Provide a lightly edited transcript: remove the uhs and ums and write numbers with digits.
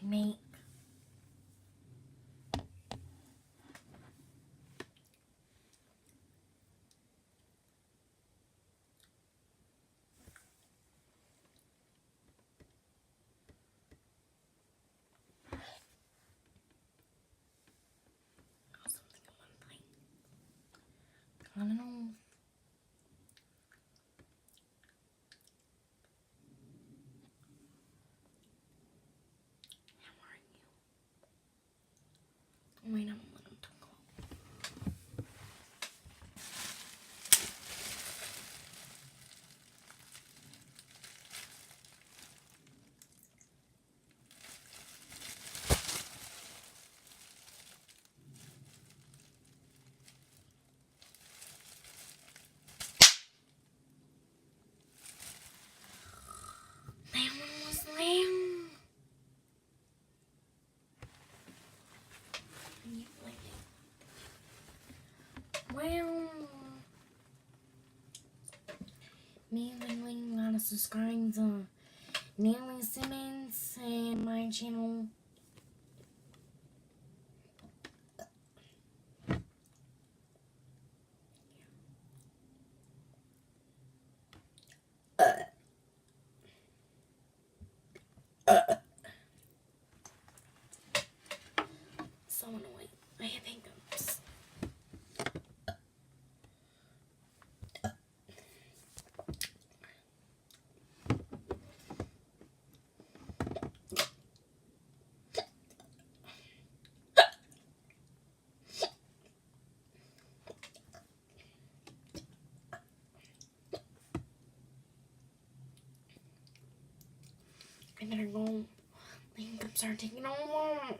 make. I don't know. How are you? Wait, I'm gonna let him talk. That one was loud. Well, me literally gotta subscribe to Nelly Simmons and my channel. So annoying. I have hiccups. I better go. The hiccups are taking over.